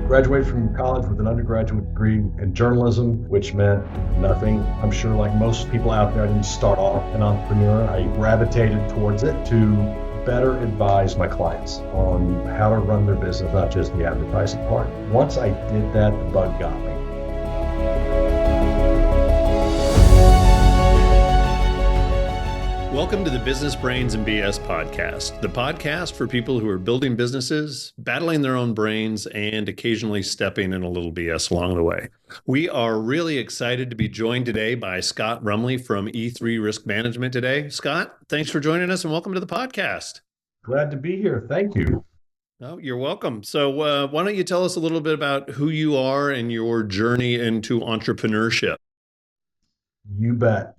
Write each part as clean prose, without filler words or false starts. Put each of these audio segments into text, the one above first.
Graduated from college with an undergraduate degree in journalism, which meant nothing. I'm sure like most people out there, I didn't start off an entrepreneur. I gravitated towards it to better advise my clients on how to run their business, not just the advertising part. Once I did that, the bug got me. Welcome to the Business Brains B.S. podcast, the podcast for people who are building businesses, battling their own brains, and occasionally stepping in a little BS along the way. We are really excited to be joined today by Scott Rumley from E3 Risk Management today. Scott, thanks for joining us and welcome to the podcast. Glad to be here. Thank you. Oh, you're welcome. So why don't you tell us a little bit about who you are and your journey into entrepreneurship? You bet.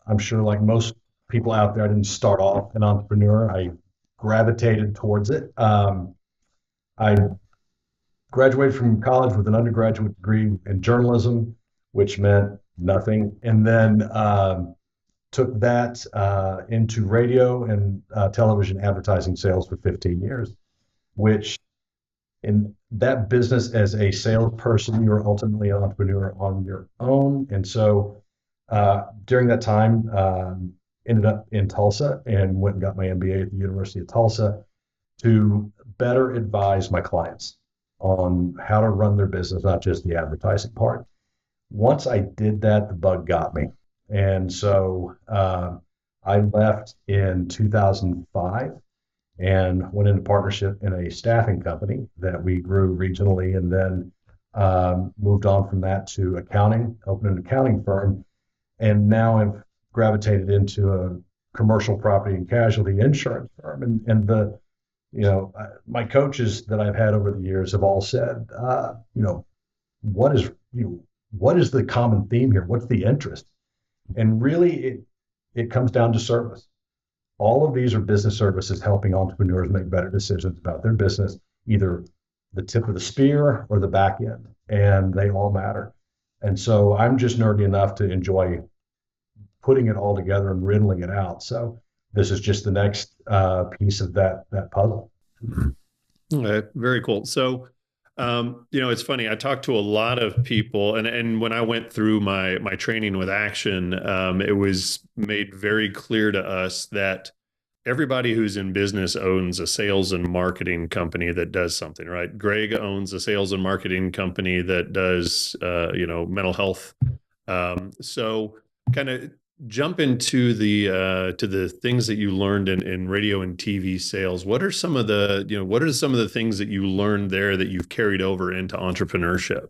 I'm sure like most people out there, I didn't start off an entrepreneur. I gravitated towards it. I graduated from college with an undergraduate degree in journalism, which meant nothing. And then took that into radio and television advertising sales for 15 years, which in that business as a salesperson, you're ultimately an entrepreneur on your own. And so during that time, ended up in Tulsa and went and got my MBA at the University of Tulsa to better advise my clients on how to run their business, not just the advertising part. Once I did that, the bug got me. And so I left in 2005 and went into partnership in a staffing company that we grew regionally, and then moved on from that to accounting, opened an accounting firm. And now I've gravitated into a commercial property and casualty insurance firm. And my coaches that I've had over the years have all said, what is the common theme here? What's the interest? And really, it comes down to service. All of these are business services helping entrepreneurs make better decisions about their business, either the tip of the spear or the back end, and they all matter. And so I'm just nerdy enough to enjoy putting it all together and riddling it out. So this is just the next piece of that puzzle. Okay, very cool. So, it's funny. I talked to a lot of people, and when I went through my training with Action, it was made very clear to us that everybody who's in business owns a sales and marketing company that does something, right? Greg owns a sales and marketing company that does, mental health. So kind of jump into the things that you learned in radio and TV sales. What are some of the things that you learned there that you've carried over into entrepreneurship?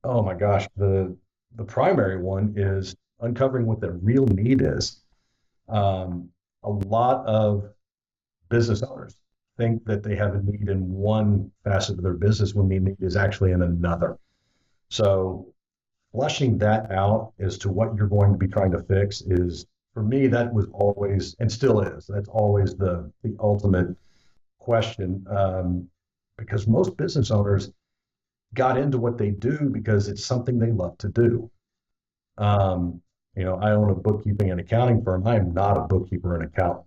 Oh my gosh, the primary one is uncovering what the real need is. A lot of business owners think that they have a need in one facet of their business when the need is actually in another. So flushing that out as to what you're going to be trying to fix is, for me, that was always, and still is, that's always the ultimate question, because most business owners got into what they do because it's something they love to do. I own a bookkeeping and accounting firm. I am not a bookkeeper and accountant,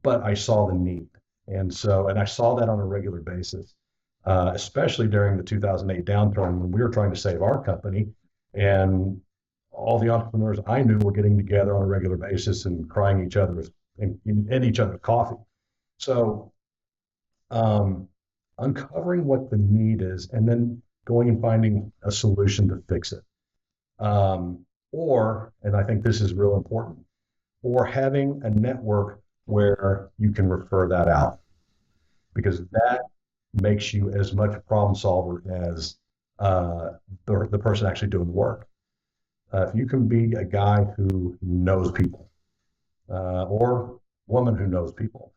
but I saw the need. And I saw that on a regular basis, especially during the 2008 downturn when we were trying to save our company, and all the entrepreneurs I knew were getting together on a regular basis and crying in each other's coffee. So uncovering what the need is and then going and finding a solution to fix it. And I think this is real important, or having a network where you can refer that out, because that makes you as much a problem solver as the person actually doing the work. If you can be a guy who knows people, or woman who knows people,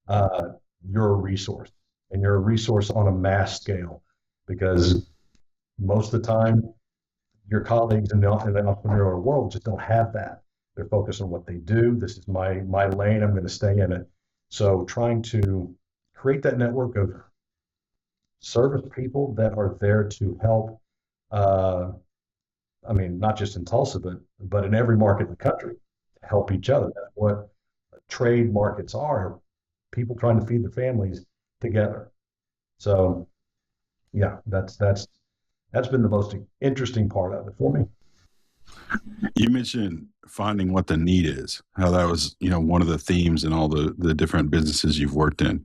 you're a resource, and you're a resource on a mass scale, because most of the time, your colleagues in the entrepreneurial world just don't have that. They're focused on what they do. This is my lane. I'm going to stay in it. So trying to create that network of service people that are there to help. Not just in Tulsa, but in every market in the country, to help each other. That's what trade markets are. People trying to feed their families together. So yeah, that's been the most interesting part of it for me. You mentioned finding what the need is, how that was, one of the themes in all the different businesses you've worked in.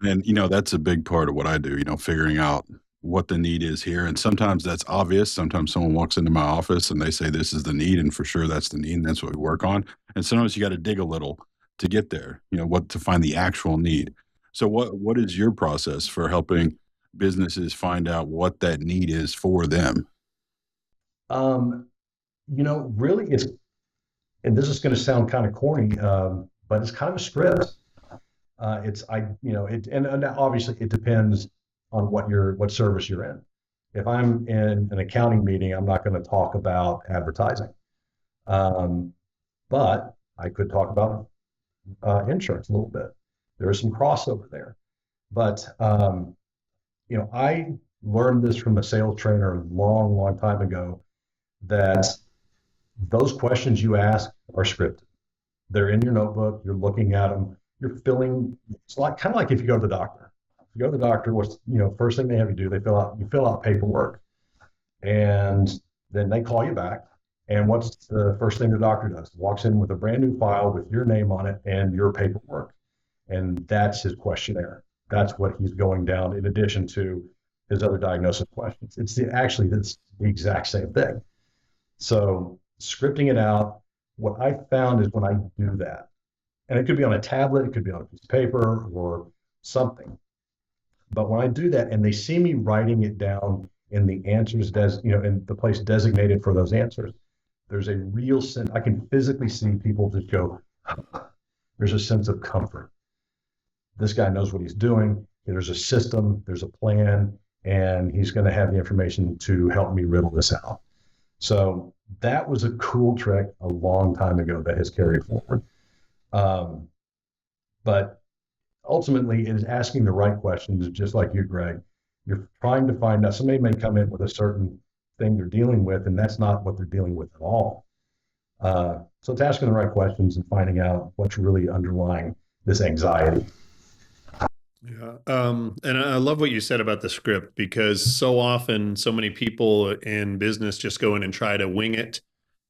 And, that's a big part of what I do, figuring out what the need is here. And sometimes that's obvious. Sometimes someone walks into my office and they say, this is the need. And for sure, that's the need. And that's what we work on. And sometimes you got to dig a little to get there, what to find the actual need. So what is your process for helping businesses find out what that need is for them? Um, really, and this is going to sound kind of corny, but it's kind of a script. It's I you know it and obviously it depends on what service you're in. If I'm in an accounting meeting, I'm not going to talk about advertising, um, but I could talk about insurance a little bit. There is some crossover there, but I learned this from a sales trainer a long, long time ago that those questions you ask are scripted. They're in your notebook. You're looking at them. You're filling. It's like kind of like if you go to the doctor. If you go to the doctor, what's first thing they have you do? You fill out paperwork, and then they call you back. And what's the first thing the doctor does? Walks in with a brand new file with your name on it and your paperwork, and that's his questionnaire. That's what he's going down in addition to his other diagnosis questions. It's the exact same thing. So scripting it out, what I found is when I do that, and it could be on a tablet, it could be on a piece of paper or something. But when I do that and they see me writing it down in the answers, in the place designated for those answers, there's a real sense. I can physically see people just go, there's a sense of comfort. This guy knows what he's doing. There's a system, there's a plan, and he's going to have the information to help me riddle this out. So that was a cool trick a long time ago that has carried forward. Um, but ultimately, it is asking the right questions, just like you, Greg. You're trying to find out. Somebody may come in with a certain thing they're dealing with, and that's not what they're dealing with at all. So it's asking the right questions and finding out what's really underlying this anxiety. Yeah. And I love what you said about the script because so often, so many people in business just go in and try to wing it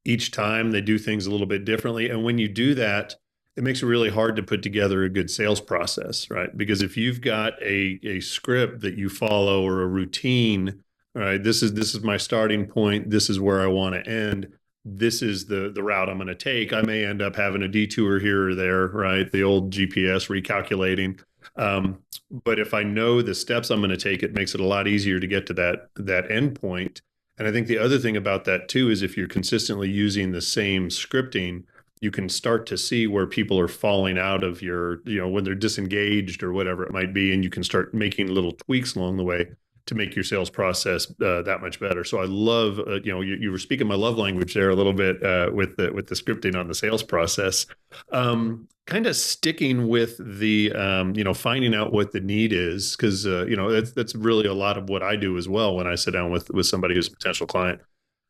each time. They do things a little bit differently. And when you do that, it makes it really hard to put together a good sales process, right? Because if you've got a script that you follow or a routine, right, this is my starting point. This is where I want to end. This is the route I'm going to take. I may end up having a detour here or there, right? The old GPS recalculating. But if I know the steps I'm going to take, it makes it a lot easier to get to that end point. And I think the other thing about that too is if you're consistently using the same scripting, you can start to see where people are falling out of when they're disengaged or whatever it might be, and you can start making little tweaks along the way to make your sales process that much better. So I love, you were speaking my love language there a little bit with the scripting on the sales process. Kind of sticking with the finding out what the need is because that's really a lot of what I do as well when I sit down with somebody who's a potential client.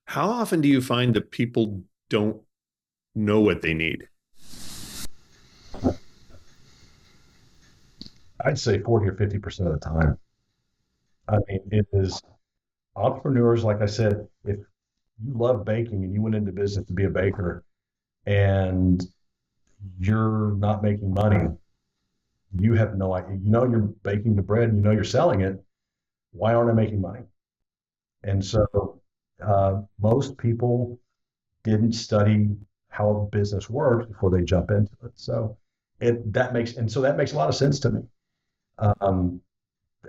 How often do you find that people don't know what they need? I'd say 40 or 50% of the time. I mean, it is entrepreneurs, like I said, if you love baking and you went into business to be a baker and you're not making money, you have no idea. You know you're baking the bread and you know you're selling it. Why aren't I making money? And so most people didn't study how business works before they jump into it. So that makes a lot of sense to me. Um,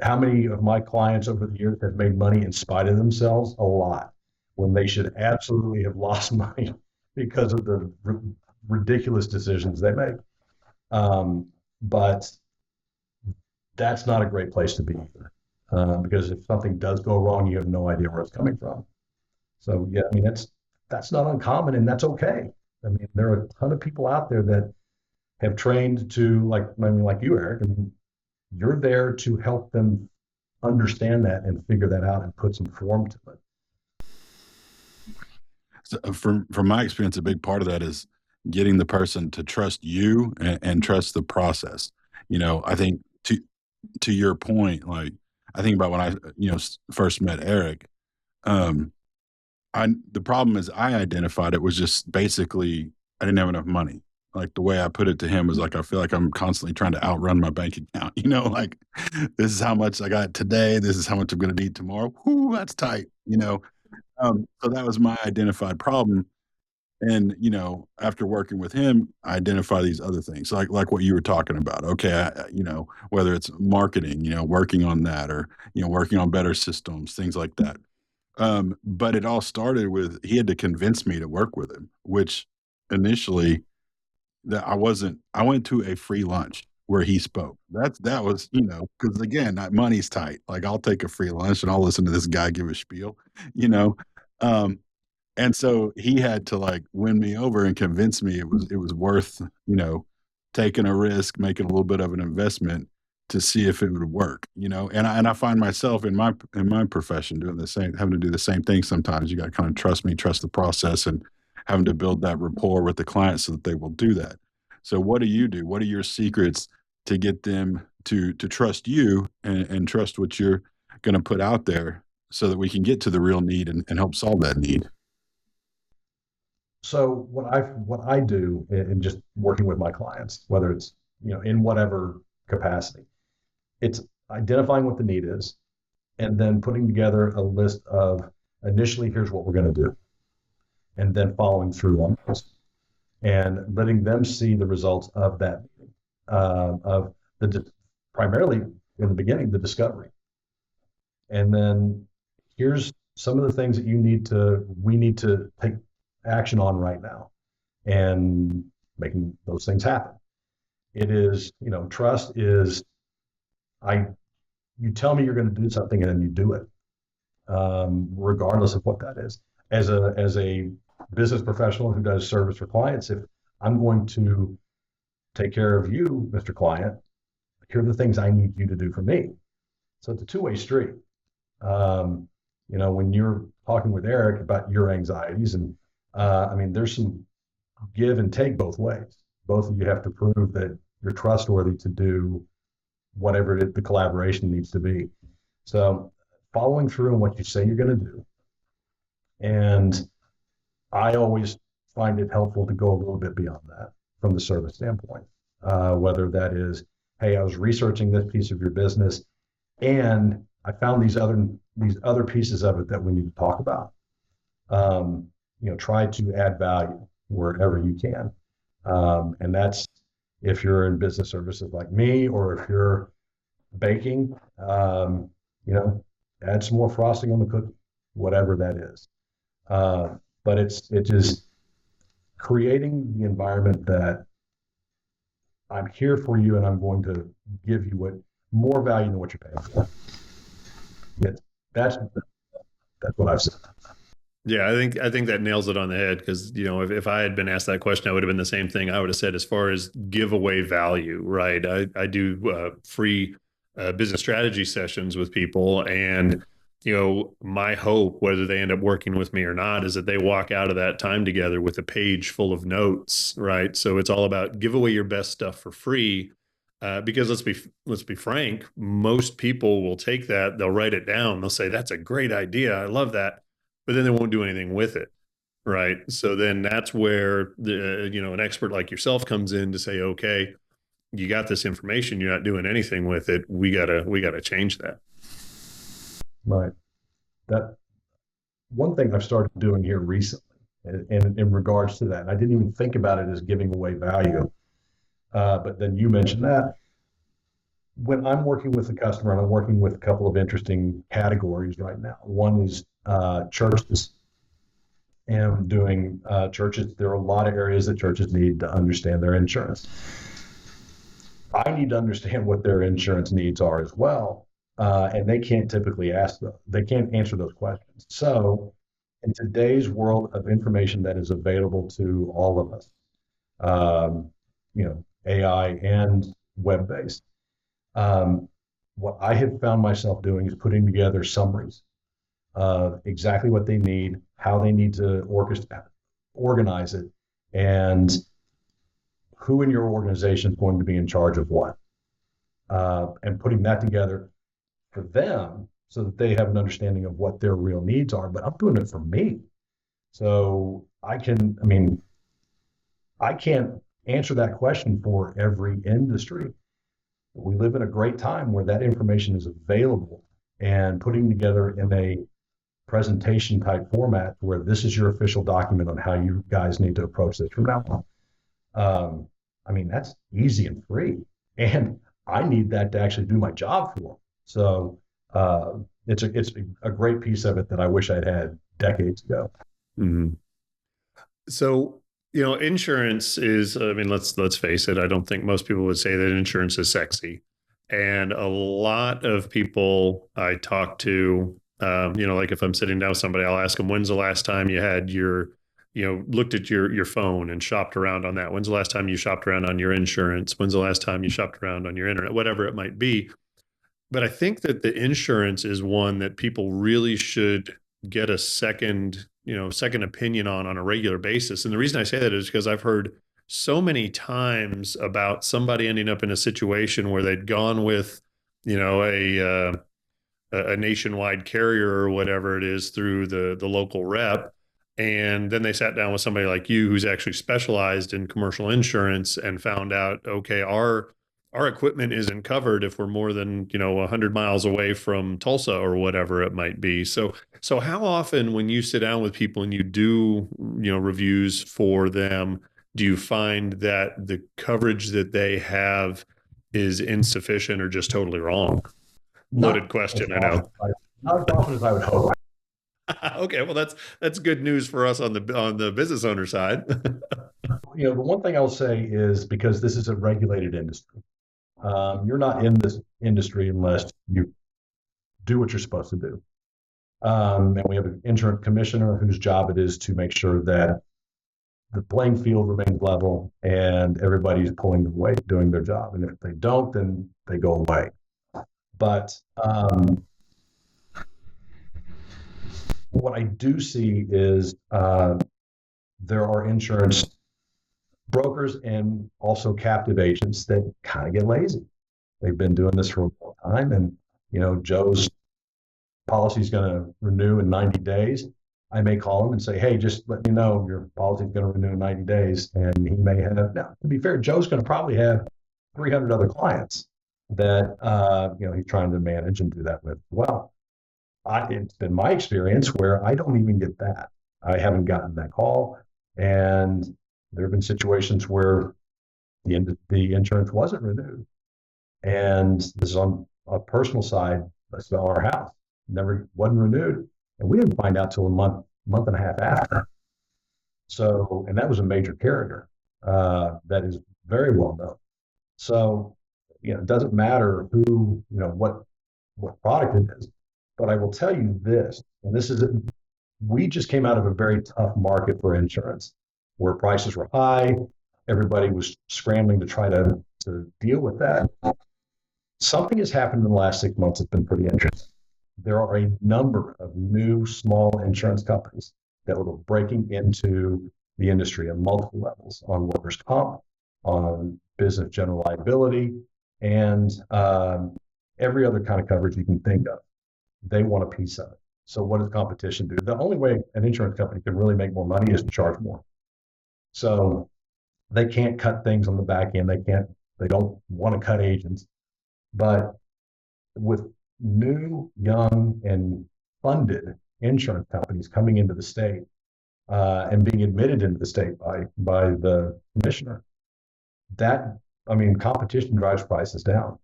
how many of my clients over the years have made money in spite of themselves? A lot, when they should absolutely have lost money because of the ridiculous decisions they make. But that's not a great place to be either, because if something does go wrong, you have no idea where it's coming from. So yeah, I mean that's not uncommon, and that's okay. I mean, there are a ton of people out there that have trained to like you, Eric. I mean, you're there to help them understand that and figure that out and put some form to it. So from my experience, a big part of that is getting the person to trust you and trust the process. I think to your point, like I think about when I, first met Eric. Um, the problem is I identified it was just basically I didn't have enough money. Like the way I put it to him was like, I feel like I'm constantly trying to outrun my bank account, like this is how much I got today. This is how much I'm going to need tomorrow. Whoo, that's tight. So that was my identified problem. And, after working with him, I identify these other things like what you were talking about. Okay. Whether it's marketing, working on that or, working on better systems, things like that. But it all started with he had to convince me to work with him, which initially that I went to a free lunch where he spoke. That was, because again, money's tight. Like I'll take a free lunch and I'll listen to this guy give a spiel, you know. Um, and so he had to like win me over and convince me it was worth, taking a risk, making a little bit of an investment to see if it would work, and I find myself in my profession doing the same, having to do the same thing sometimes. You got to kind of trust me, trust the process, and having to build that rapport with the client so that they will do that. So what do you do? What are your secrets to get them to trust you and trust what you're going to put out there so that we can get to the real need and help solve that need? So what I do in just working with my clients, whether it's in whatever capacity, it's identifying what the need is, and then putting together a list of initially here's what we're going to do, and then following through on those, and letting them see the results of that meeting, of primarily in the beginning the discovery, and then here's some of the things that we need to take action on right now, and making those things happen. It is, trust is, you tell me you're going to do something and then you do it, regardless of what that is. As a business professional who does service for clients, if I'm going to take care of you, Mr. Client, here are the things I need you to do for me. So it's a two-way street. When you're talking with Eric about your anxieties, and there's some give and take both ways. Both of you have to prove that you're trustworthy to do whatever the collaboration needs to be. So following through on what you say you're going to do. And I always find it helpful to go a little bit beyond that from the service standpoint, whether that is, hey, I was researching this piece of your business and I found these other pieces of it that we need to talk about. Try to add value wherever you can. And that's if you're in business services like me, or if you're baking, add some more frosting on the cookie, whatever that is. But it's just creating the environment that I'm here for you and I'm going to give you more value than what you're paying for. That's what I've said. Yeah, I think that nails it on the head, because if I had been asked that question, I would have been the same thing. I would have said, as far as give away value, right? I do free business strategy sessions with people, and my hope, whether they end up working with me or not, is that they walk out of that time together with a page full of notes, right? So it's all about give away your best stuff for free, because let's be frank, most people will take that, they'll write it down, they'll say that's a great idea, I love that. But then they won't do anything with it, right? So then that's where an expert like yourself comes in to say, okay, you got this information, you're not doing anything with it. We gotta change that. Right. That one thing I've started doing here recently, and in regards to that, and I didn't even think about it as giving away value, but then you mentioned that. When I'm working with a customer, and I'm working with a couple of interesting categories right now. One is churches, and I'm doing churches. There are a lot of areas that churches need to understand their insurance. I need to understand what their insurance needs are as well, and they can't typically they can't answer those questions. So, in today's world of information that is available to all of us, AI and web-based. What I have found myself doing is putting together summaries of exactly what they need, how they need to organize it, and who in your organization is going to be in charge of what, and putting that together for them so that they have an understanding of what their real needs are, but I'm doing it for me. So I can't answer that question for every industry. We live in a great time where that information is available, and putting together in a presentation type format where this is your official document on how you guys need to approach this from now on. That's easy and free. And I need that to actually do my job for. So it's a great piece of it that I wish I'd had decades ago. Mm-hmm. So, insurance is, let's face it, I don't think most people would say that insurance is sexy. And a lot of people I talk to, like if I'm sitting down with somebody, I'll ask them, when's the last time you had looked at your phone and shopped around on that? When's the last time you shopped around on your insurance? When's the last time you shopped around on your internet? Whatever it might be. But I think that the insurance is one that people really should get a second opinion on a regular basis. And the reason I say that is because I've heard so many times about somebody ending up in a situation where they'd gone with, a nationwide carrier or whatever it is through the local rep. And then they sat down with somebody like you who's actually specialized in commercial insurance and found out, okay, our equipment isn't covered if we're more than 100 miles away from Tulsa or whatever it might be. So how often when you sit down with people and you do reviews for them, do you find that the coverage that they have is insufficient or just totally wrong? Loaded question, I know. Not as often as I would hope. Okay, well that's good news for us on the business owner side. The one thing I'll say is, because this is a regulated industry, you're not in this industry unless you do what you're supposed to do. And we have an insurance commissioner whose job it is to make sure that the playing field remains level and everybody's pulling their weight, doing their job. And if they don't, then they go away. But what I do see is there are insurance brokers and also captive agents that kind of get lazy. They've been doing this for a long time, and Joe's policy is going to renew in 90 days. I may call him and say, hey, just let you know your policy is going to renew in 90 days. And he may have, now to be fair, Joe's going to probably have 300 other clients that he's trying to manage and do that with. Well, it's been my experience where I don't even get that. I haven't gotten that call, and there have been situations where the insurance wasn't renewed. And this is on a personal side. Let's sell our house. Never wasn't renewed, and we didn't find out till a month and a half after. So, and that was a major carrier that is very well known. So, it doesn't matter who, what product it is. But I will tell you this, and we just came out of a very tough market for insurance, where prices were high. Everybody was scrambling to try to deal with that. Something has happened in the last 6 months that's been pretty interesting. There are a number of new small insurance companies that are breaking into the industry at multiple levels, on workers' comp, on business general liability, and every other kind of coverage you can think of. They want a piece of it. So what does competition do? The only way an insurance company can really make more money is to charge more. So they can't cut things on the back end. They don't want to cut agents. But with new, young, and funded insurance companies coming into the state and being admitted into the state by the commissioner, competition drives prices down.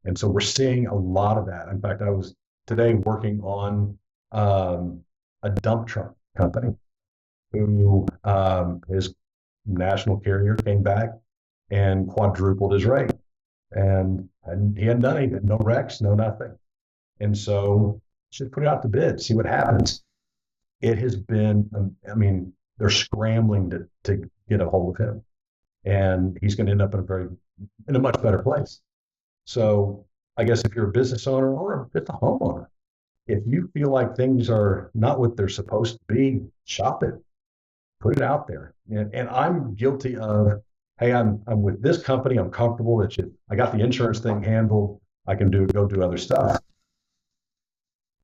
And so we're seeing a lot of that. In fact, I was today working on a dump truck company who his national carrier came back and quadrupled his rate. And he hadn't done anything, no wrecks, no nothing. And so should put it out to bid, see what happens. It has been, they're scrambling to get a hold of him. And he's going to end up in a much better place. So I guess if you're a business owner or just a homeowner, if you feel like things are not what they're supposed to be, shop it, put it out there. And I'm guilty of, hey, I'm with this company, I'm comfortable I got the insurance thing handled, I can go do other stuff.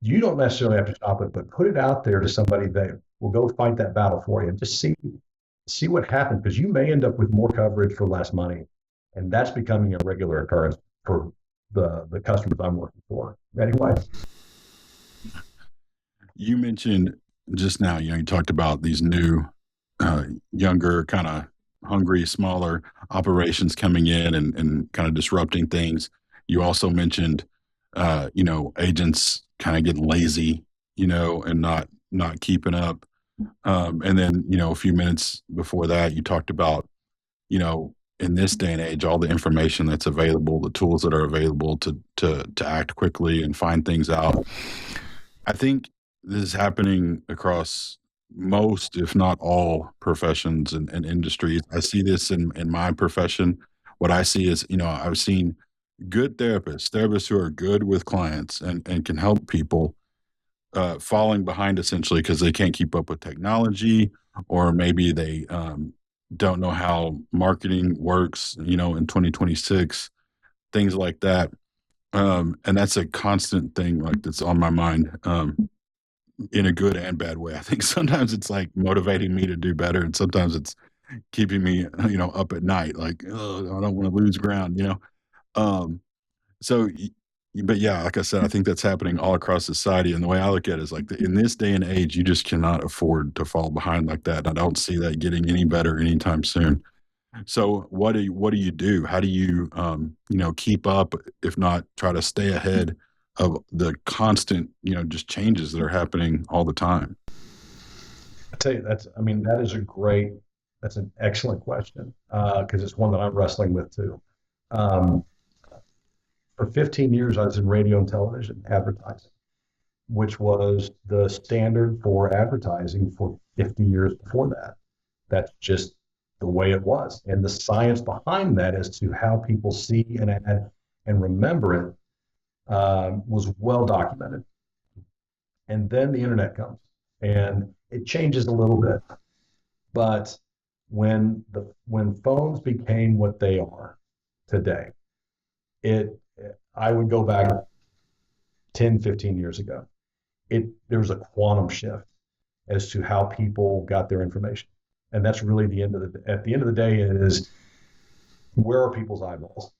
You don't necessarily have to shop it, but put it out there to somebody that will go fight that battle for you and just see what happens, because you may end up with more coverage for less money, and that's becoming a regular occurrence for the customers I'm working for. Anyway, You mentioned just now, you talked about these new, younger, kind of hungry, smaller operations coming in and kind of disrupting things. You also mentioned, agents kind of getting lazy, and not keeping up. And then, a few minutes before that, you talked about, in this day and age, all the information that's available, the tools that are available to act quickly and find things out. I think this is happening across most, if not all, professions and industries. I see this in my profession. What I see is, I've seen good therapists who are good with clients and can help people, falling behind essentially because they can't keep up with technology, or maybe they don't know how marketing works, in 2026, things like that. And that's a constant thing, like, that's on my mind, in a good and bad way. I think sometimes it's like motivating me to do better, and sometimes it's keeping me, up at night, like, oh, I don't want to lose ground. Um, so, but yeah, like I said, I think that's happening all across society. And the way I look at it is like, in this day and age, you just cannot afford to fall behind like that. I don't see that getting any better anytime soon. So what do you do? How do you, keep up, if not try to stay ahead of the constant, just changes that are happening all the time? I tell you, I mean, that's an excellent question, because it's one that I'm wrestling with too. Um, for 15 years, I was in radio and television advertising, which was the standard for advertising for 50 years before that. That's just the way it was. And the science behind that as to how people see an ad and remember it, was well documented. And then the internet comes and it changes a little bit. But when phones became what they are today, it I would go back 10, 15 years ago. There was a quantum shift as to how people got their information. And that's really at the end of the day, it is, where are people's eyeballs?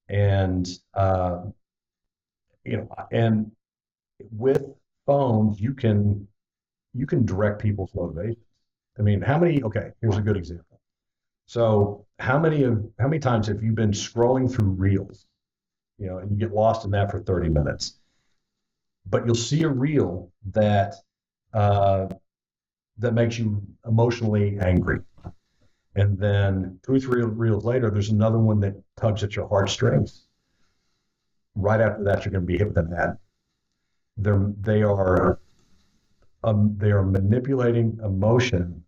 And and with phones, you can direct people's motivations. I mean, okay, here's a good example. So how many times have you been scrolling through reels, and you get lost in that for 30 minutes, but you'll see a reel uh, that makes you emotionally angry. And then 2 or 3 reels later, there's another one that tugs at your heartstrings. Right after that, you're going to be hit with an ad. They are they are manipulating emotion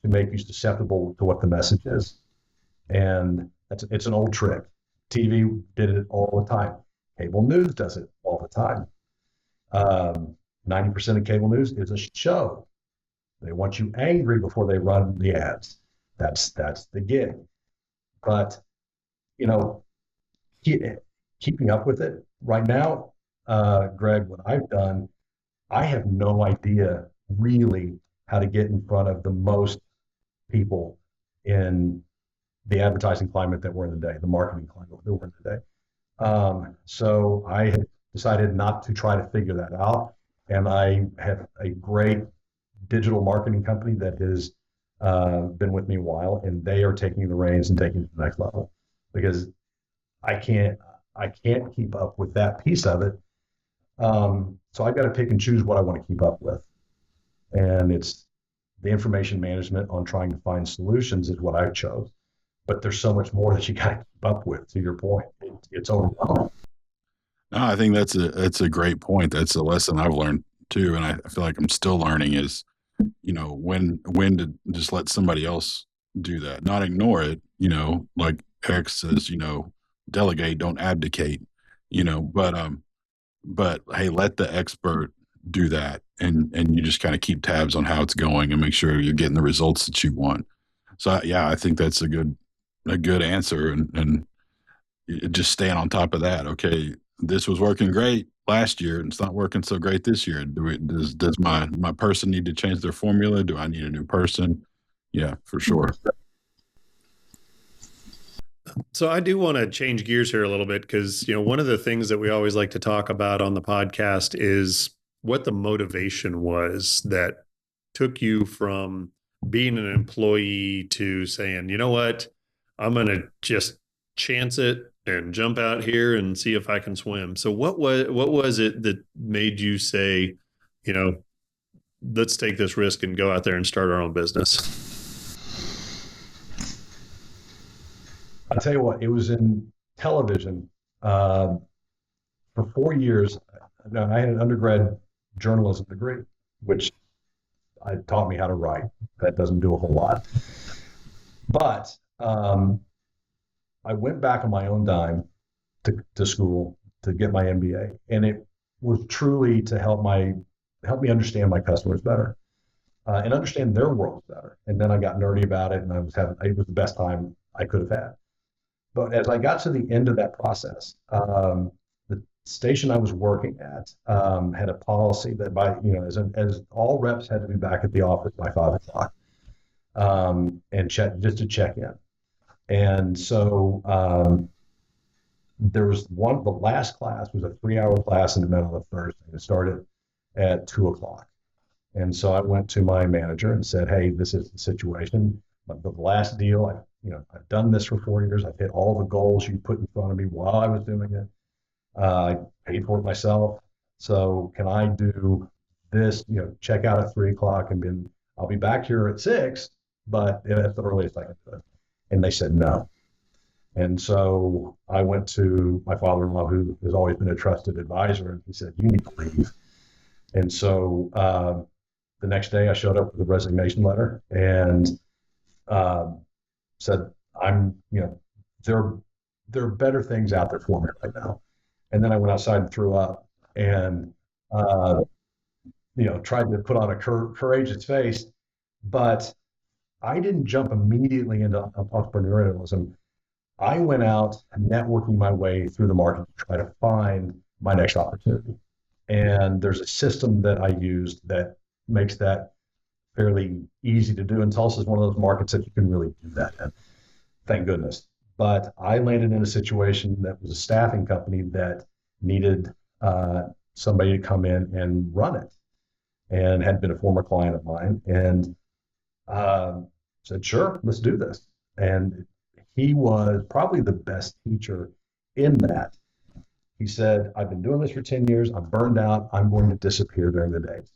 to make you susceptible to what the message is, and it's an old trick. TV did it all the time. Cable news does it all the time. 90% of cable news is a show. They want you angry before they run the ads. That's the gig. But you know, keep, keeping up with it right now, Greg, what I've done, I have no idea really how to get in front of the most people in the advertising climate that we're in today, the marketing climate that we're in today. So I have decided not to try to figure that out. And I have a great digital marketing company that has been with me a while, and they are taking the reins and taking it to the next level, because I can't I can't keep up with that piece of it. So I've got to pick and choose what I want to keep up with, and it's the information management on trying to find solutions is what I chose. But there's so much more that you got to keep up with. To your point, it's overwhelming. No, I think that's a great point. That's a lesson I've learned too, and I feel like I'm still learning is, when to just let somebody else do that, not ignore it. Like Eric says, delegate, don't abdicate. But hey, let the expert do that, and you just kind of keep tabs on how it's going and make sure you're getting the results that you want. So yeah, I think that's a good answer, and just staying on top of that. Okay, this was working great. last year and it's not working so great this year. Does my person need to change their formula? Do I need a new person? Yeah, for sure. So I do want to change gears here a little bit because, one of the things that we always like to talk about on the podcast is what the motivation was that took you from being an employee to saying, you know what, I'm going to just chance it and jump out here and see if I can swim. So what was it that made you say, you know, let's take this risk and go out there and start our own business? I'll tell you what, it was in television. For 4 years, I had an undergrad journalism degree, which taught me how to write. That doesn't do a whole lot. But I went back on my own dime to school to get my MBA, and it was truly to help me understand my customers better and understand their worlds better. And then I got nerdy about it, and it was the best time I could have had. But as I got to the end of that process, the station I was working at had a policy that as all reps had to be back at the office by 5 o'clock and just to check in. And so there was the last class was a 3-hour class in the middle of Thursday. It started at 2 o'clock. And so I went to my manager and said, hey, this is the situation. The last deal, I've done this for 4 years. I've hit all the goals you put in front of me while I was doing it. I paid for it myself. So can I do this, check out at 3 o'clock and I'll be back here at 6, but that's the earliest I can do it. And they said no. And so I went to my father-in-law, who has always been a trusted advisor, and he said, you need to leave. And so the next day I showed up with a resignation letter and said, there are better things out there for me right now. And then I went outside and threw up and, tried to put on a courageous face, but I didn't jump immediately into entrepreneurialism. I went out networking my way through the market to try to find my next opportunity. And there's a system that I used that makes that fairly easy to do. And Tulsa is one of those markets that you can really do that in. Thank goodness. But I landed in a situation that was a staffing company that needed somebody to come in and run it, and had been a former client of mine, and said, sure, let's do this. And he was probably the best teacher in that. He said, I've been doing this for 10 years. I'm burned out. I'm going to disappear during the days.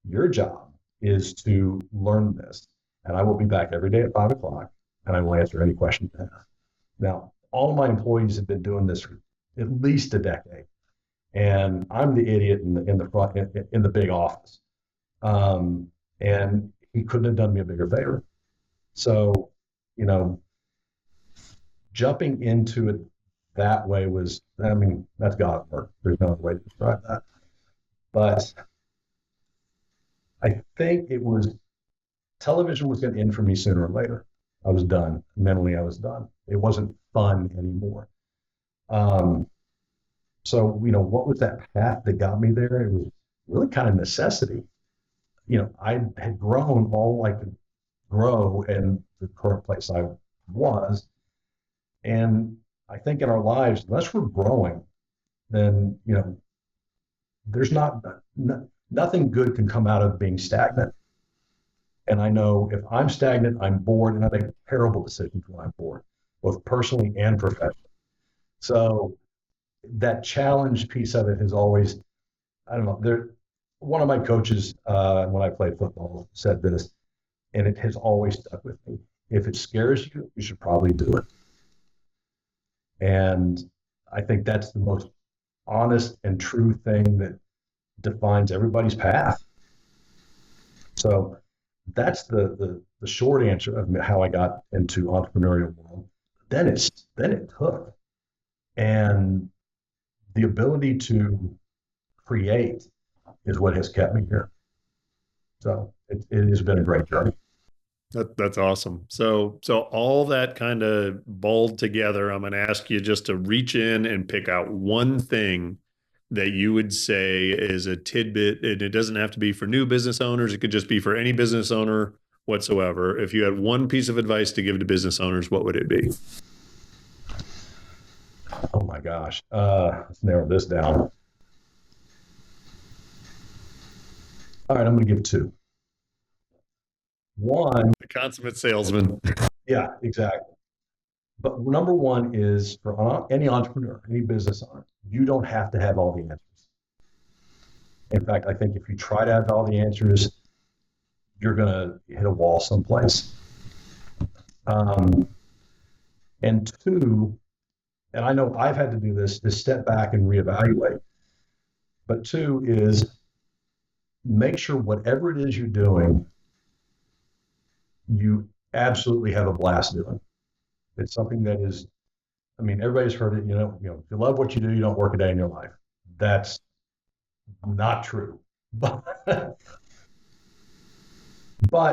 Your job is to learn this, and I will be back every day at 5 o'clock, and I will answer any questions you have. Now, all of my employees have been doing this for at least a decade, and I'm the idiot in the front in the big office. And he couldn't have done me a bigger favor. So, jumping into it that way that's God work. There's no other way to describe that. But I think television was going to end for me sooner or later. I was done. Mentally, I was done. It wasn't fun anymore. So, what was that path that got me there? It was really kind of necessity. I had grown all I could grow in the current place I was. And I think in our lives, unless we're growing, then, there's nothing good can come out of being stagnant. And I know if I'm stagnant, I'm bored, and I make terrible decisions when I'm bored, both personally and professionally. So that challenge piece of it is always, I don't know, one of my coaches, when I played football, said this, and it has always stuck with me. If it scares you, you should probably do it. And I think that's the most honest and true thing that defines everybody's path. So that's the short answer of how I got into entrepreneurial world. Then it took, and the ability to create is what has kept me here. So it has been a great journey. That's awesome. So all that kind of balled together, I'm going to ask you just to reach in and pick out one thing that you would say is a tidbit? And it doesn't have to be for new business owners. It could just be for any business owner whatsoever. If you had one piece of advice to give to business owners, what would it be? Oh my gosh. Let's narrow this down. All right, I'm going to give two. One, The consummate salesman. yeah, exactly. But number one is for any entrepreneur, any business owner, you don't have to have all the answers. In fact, I think if you try to have all the answers, you're going to hit a wall someplace. And two, and I know I've had to do this, is step back and reevaluate. But two is make sure whatever it is you're doing, you absolutely have a blast doing. It's something that is, I mean, everybody's heard it, if you love what you do, you don't work a day in your life. That's not true. But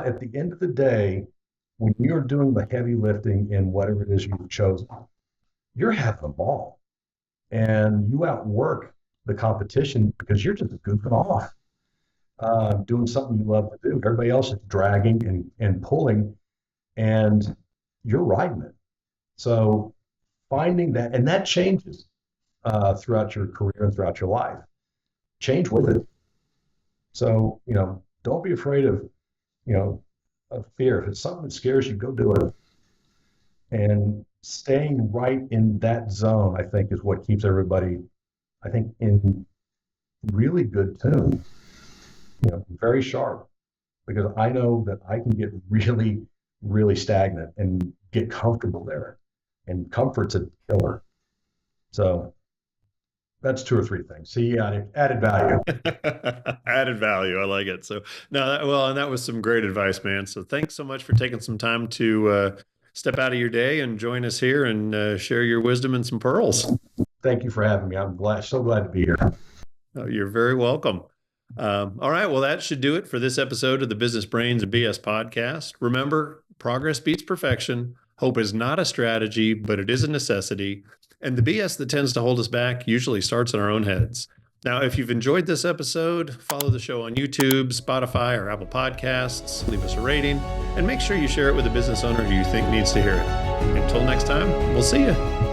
at the end of the day, when you're doing the heavy lifting in whatever it is you've chosen, you're having a ball. And you outwork the competition because you're just goofing off, doing something you love to do. Everybody else is dragging and pulling, and you're riding it. So finding that, and that changes throughout your career and throughout your life. Change with it. So, don't be afraid of fear. If it's something that scares you, go do it. And staying right in that zone, I think, is what keeps everybody, I think, in really good tune, very sharp. Because I know that I can get really, really stagnant and get comfortable there. And comfort's a killer. So that's two or three things. See, added value. Added value. I like it. So no, and that was some great advice, man. So thanks so much for taking some time to step out of your day and join us here and share your wisdom and some pearls. Thank you for having me. I'm so glad to be here. Oh, you're very welcome. All right. Well, that should do it for this episode of the Business Brains B.S. podcast. Remember, progress beats perfection. Hope is not a strategy, but it is a necessity. And the BS that tends to hold us back usually starts in our own heads. Now, if you've enjoyed this episode, follow the show on YouTube, Spotify, or Apple Podcasts, leave us a rating, and make sure you share it with a business owner who you think needs to hear it. Until next time, we'll see you.